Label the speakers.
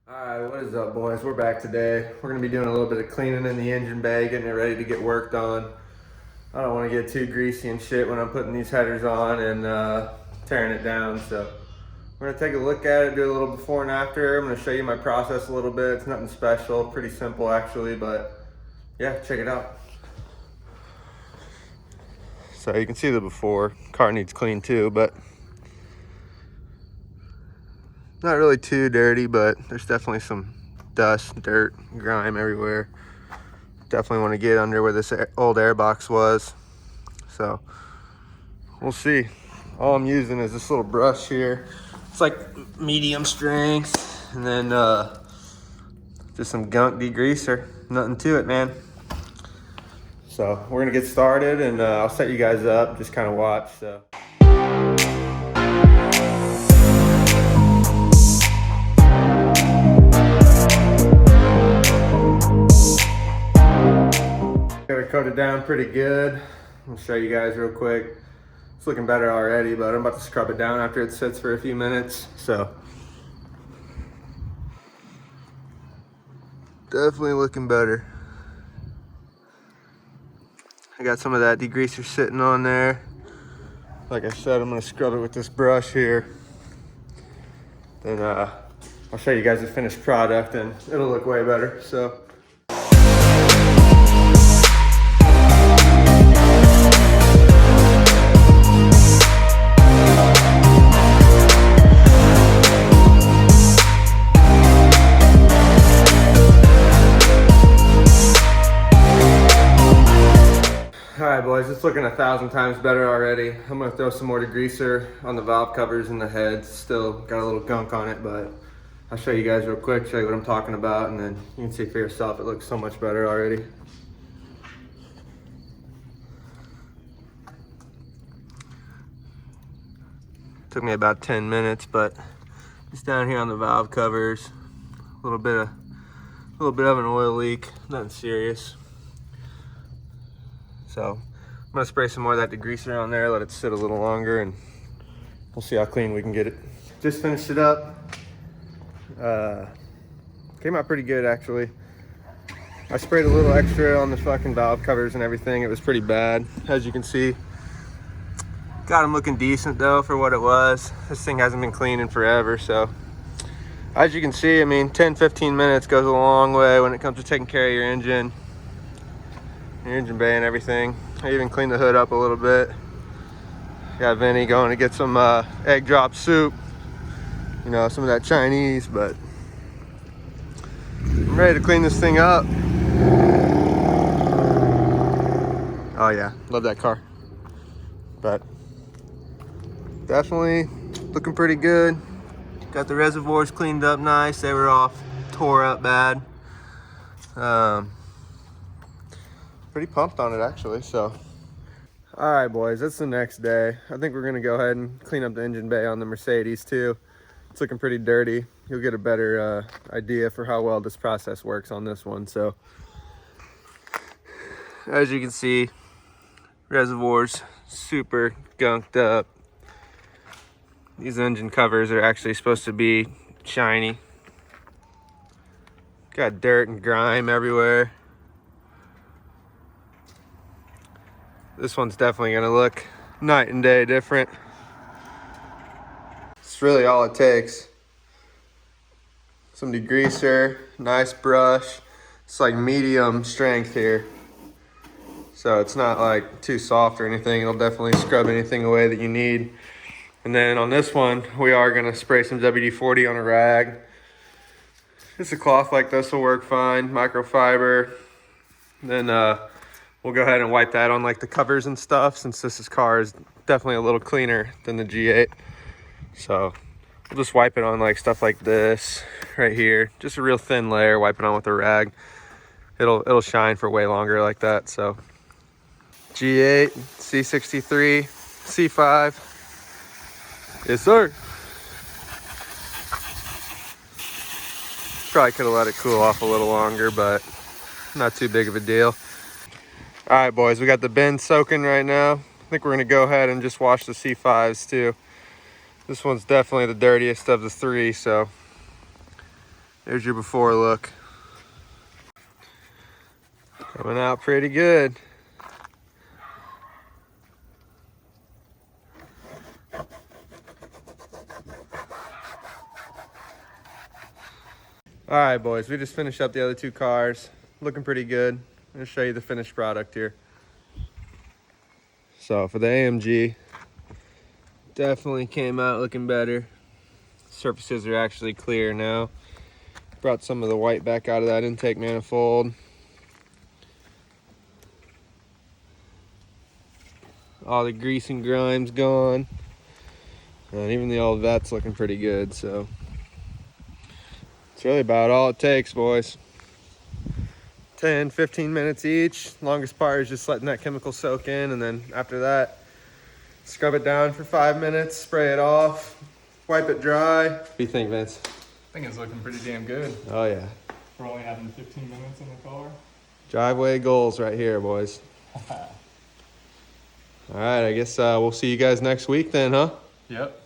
Speaker 1: Alright, what is up, boys? We're back today. We're going to be doing a little bit of cleaning in the engine bay, getting it ready to get worked on. I don't want to get too greasy and shit when I'm putting these headers on and tearing it down. So we're going to take a look at it, do a little before and after. I'm going to show you my process a little bit. It's nothing special, pretty simple actually, but yeah, check it out. So you can see the before. Car needs clean too, but not really too dirty, but there's definitely some dust, dirt, grime everywhere. Definitely want to get under where this old air box was. So we'll see. All I'm using is this little brush here. It's like medium strength, and then just some gunk degreaser. Nothing to it, man. So we're gonna get started, and I'll set you guys up. Just kind of watch. So. Got it coated down pretty good. I'll show you guys real quick. It's looking better already, but I'm about to scrub it down after it sits for a few minutes. So definitely looking better. I got some of that degreaser sitting on there. Like I said, I'm gonna scrub it with this brush here. Then I'll show you guys the finished product and it'll look way better. So. Alright boys, it's looking 1,000 times better already. I'm going to throw some more degreaser on the valve covers and the heads. Still got a little gunk on it, but I'll show you guys real quick, show you what I'm talking about, and then you can see for yourself it looks so much better already. Took me about 10 minutes, but it's down here on the valve covers. A little bit of an oil leak, nothing serious. So I'm gonna spray some more of that degreaser on there, let it sit a little longer, and we'll see how clean we can get it. Just finished it up. Came out pretty good actually. I sprayed a little extra on the fucking valve covers and everything. It was pretty bad, as you can see. Got them looking decent though for what it was. This thing hasn't been cleaned in forever, so as you can see, I mean, 10-15 minutes goes a long way when it comes to taking care of your engine bay and everything. I even cleaned the hood up a little bit. Got Vinny going to get some egg drop soup, you know, some of that Chinese, but I'm ready to clean this thing up. Oh yeah, love that car. But definitely looking pretty good. Got the reservoirs cleaned up nice. They were all tore up bad. Pretty pumped on it actually, so. All right, boys, it's the next day. I think we're gonna go ahead and clean up the engine bay on the Mercedes too. It's looking pretty dirty. You'll get a better idea for how well this process works on this one. So, as you can see, reservoirs super gunked up. These engine covers are actually supposed to be shiny. Got dirt and grime everywhere. This one's definitely gonna look night and day different. It's really all it takes. Some degreaser, nice brush. It's like medium strength here. So it's not like too soft or anything. It'll definitely scrub anything away that you need. And then on this one, we are gonna spray some WD-40 on a rag. Just a cloth like this will work fine, microfiber. Then we'll go ahead and wipe that on like the covers and stuff, since this car is definitely a little cleaner than the G8. So we'll just wipe it on like stuff like this right here. Just a real thin layer, wipe it on with a rag. It'll shine for way longer like that. So G8, C63, C5. Yes, sir. Probably could have let it cool off a little longer, but not too big of a deal. All right, boys, we got the bin soaking right now. I think we're gonna go ahead and just wash the C5s too. This one's definitely the dirtiest of the three, so There's your before look. Coming out pretty good. All right, boys, we just finished up the other two cars. Looking pretty good. I'm gonna show you the finished product here. So for the AMG, definitely came out looking better. Surfaces are actually clear now. Brought some of the white back out of that intake manifold. All the grease and grime's gone. And even the old vet's looking pretty good, so. It's really about all it takes, boys. 10, 15 minutes each. Longest part is just letting that chemical soak in, and then after that, scrub it down for 5 minutes, spray it off, wipe it dry. What do you think, Vince?
Speaker 2: I think it's looking pretty damn good.
Speaker 1: Oh yeah.
Speaker 2: We're only having 15 minutes in the car.
Speaker 1: Driveway goals right here, boys. All right, I guess we'll see you guys next week then, huh?
Speaker 2: Yep.